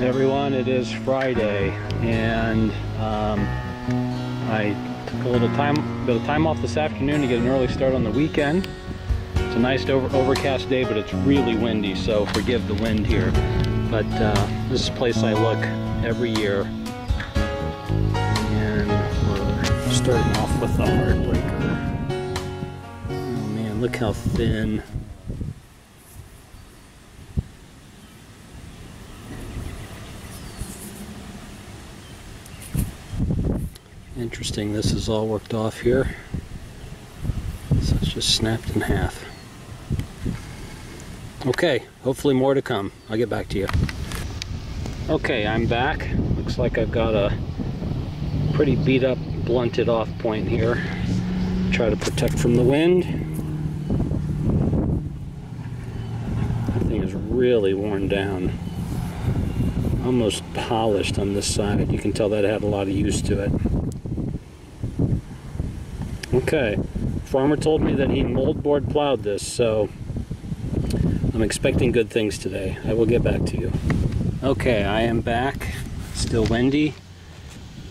Everyone, it is Friday, and I took a bit of time off this afternoon to get an early start on the weekend. It's a nice overcast day, but it's really windy, so forgive the wind here. But this is a place I look every year, and we're starting off with the heartbreaker. Oh man, look how thin. Interesting, this is all worked off here, so it's just snapped in half. Okay, hopefully more to come. I'll get back to you. Okay, I'm back. Looks like I've got a pretty beat up, blunted off point here. Try to protect from the wind. That thing is really worn down. Almost polished on this side. You can tell that had a lot of use to it. Okay, farmer told me that he moldboard plowed this, so I'm expecting good things today. I will get back to you. Okay, I am back. Still windy,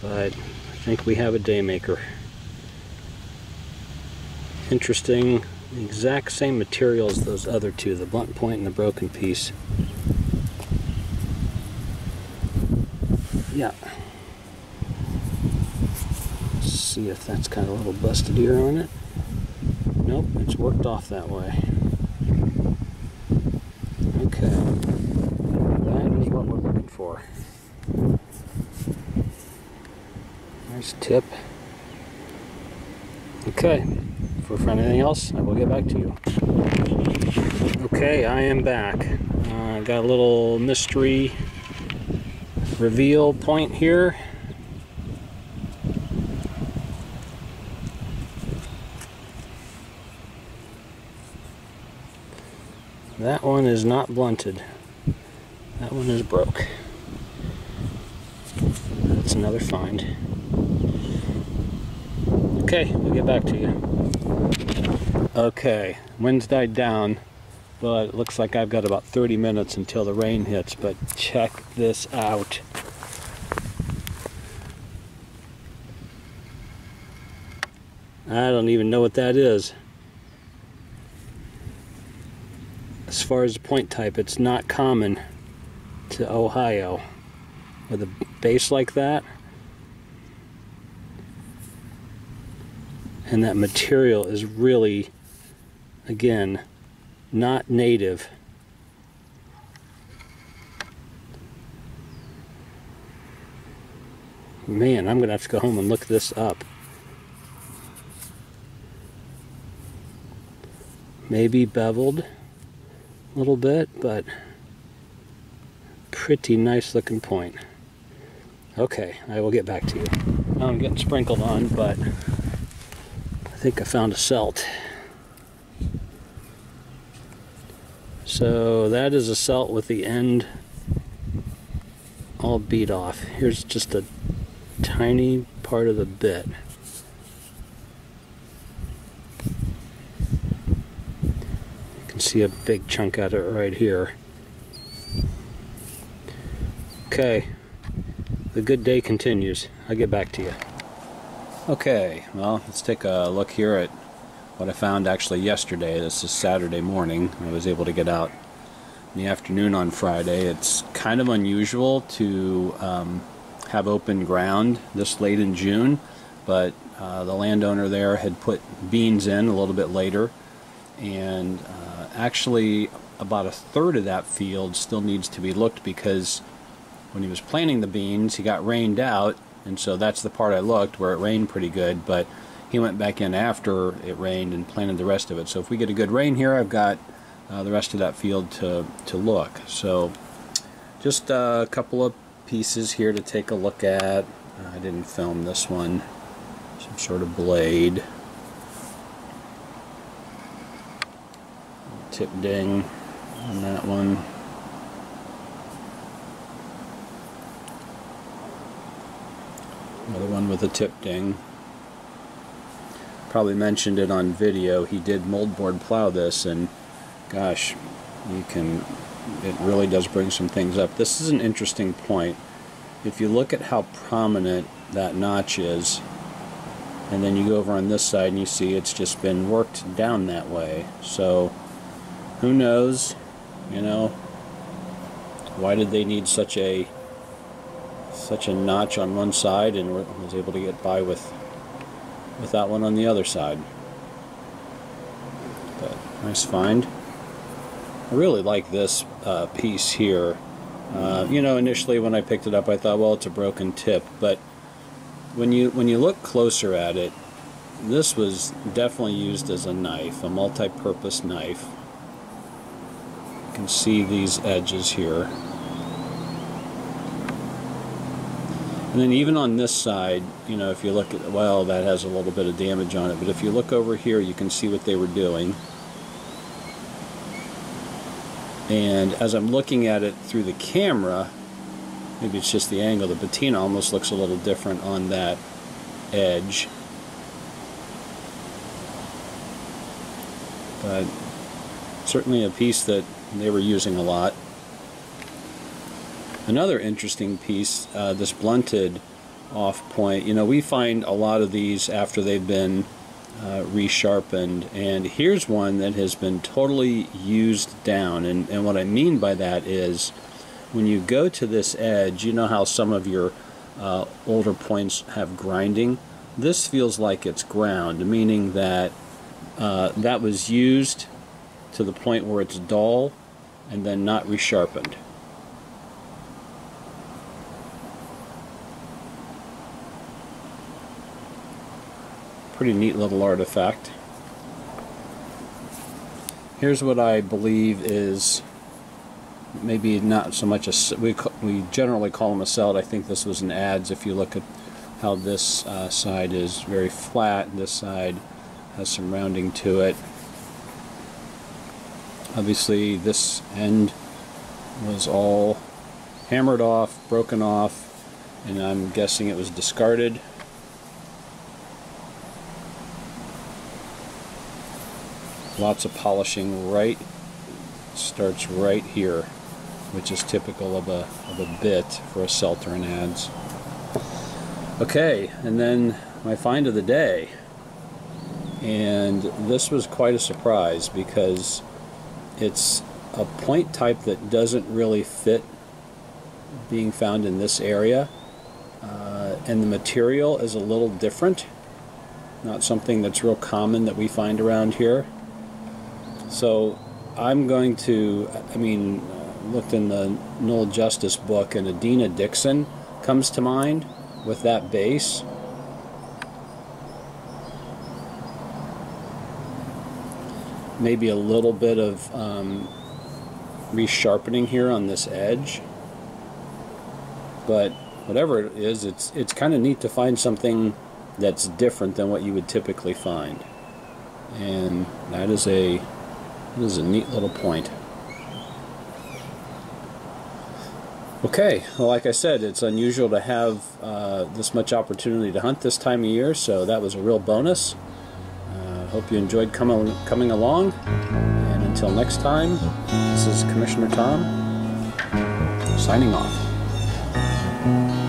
but I think we have a day maker. Interesting, the exact same material as those other two, the blunt point and the broken piece. Yeah. See if that's got a little busted ear on it. Nope, it's worked off that way. Okay, that is what we're looking for. Nice tip. Okay, if we're for anything else, I will get back to you. Okay, I am back. Got a little mystery reveal point here. That one is not blunted. That one is broke. That's another find. Okay, we'll get back to you. Okay, wind's died down, but it looks like I've got about 30 minutes until the rain hits, but check this out. I don't even know what that is. As far as the point type, it's not common to Ohio with a base like that. And that material is really, again, not native. Man, I'm gonna have to go home and look this up. Maybe beveled a little bit, but pretty nice looking point. Okay, I will get back to you. I'm getting sprinkled on, but I think I found a celt. So that is a celt with the end all beat off. Here's just a tiny part of the bit. See a big chunk out of it right here. Okay, the good day continues. I'll get back to you. Okay, well, let's take a look here at what I found actually yesterday. This is Saturday morning. I was able to get out in the afternoon on Friday. It's kind of unusual to have open ground this late in June, but the landowner there had put beans in a little bit later, and actually about a third of that field still needs to be looked, because when he was planting the beans he got rained out, and so that's the part I looked where it rained pretty good, but he went back in after it rained and planted the rest of it. So if we get a good rain here, I've got the rest of that field to look. So just a couple of pieces here to take a look at. I didn't film this one. Some sort of blade. Tip ding on that one. Another one with a tip ding. Probably mentioned it on video. He did moldboard plow this, and gosh, you can it really does bring some things up. This is an interesting point. If you look at how prominent that notch is, and then you go over on this side and you see it's just been worked down that way. So who knows, you know, why did they need such a notch on one side and was able to get by with that one on the other side. But nice find. I really like this piece here. You know, initially when I picked it up I thought, well, it's a broken tip, but when you look closer at it, this was definitely used as a knife, a multi-purpose knife. You can see these edges here. And then even on this side, you know, if you look at, well, that has a little bit of damage on it, but if you look over here, you can see what they were doing. And as I'm looking at it through the camera, maybe it's just the angle, the patina almost looks a little different on that edge. But certainly a piece that they were using a lot. Another interesting piece, this blunted off point. You know, we find a lot of these after they've been resharpened, and here's one that has been totally used down. And what I mean by that is, when you go to this edge, you know how some of your older points have grinding? This feels like it's ground, meaning that that was used to the point where it's dull and then not resharpened. Pretty neat little artifact. Here's what I believe is maybe not so much a, we generally call them a celt. I think this was an adze. If you look at how this side is very flat, this side has some rounding to it. Obviously this end was all hammered off, broken off, and I'm guessing it was discarded. Lots of polishing starts right here, which is typical of a bit for a celt or an adze. Okay, and then my find of the day, and this was quite a surprise because it's a point type that doesn't really fit being found in this area, and the material is a little different, not something that's real common that we find around here. So I'm going to, looked in the Noel Justice book, and Adina Dixon comes to mind with that base. Maybe a little bit of resharpening here on this edge, but whatever it is, it's kind of neat to find something that's different than what you would typically find, and that is a neat little point. Okay, well, like I said, it's unusual to have this much opportunity to hunt this time of year, so that was a real bonus. Hope you enjoyed coming along, and until next time, this is Commissioner Tom, signing off.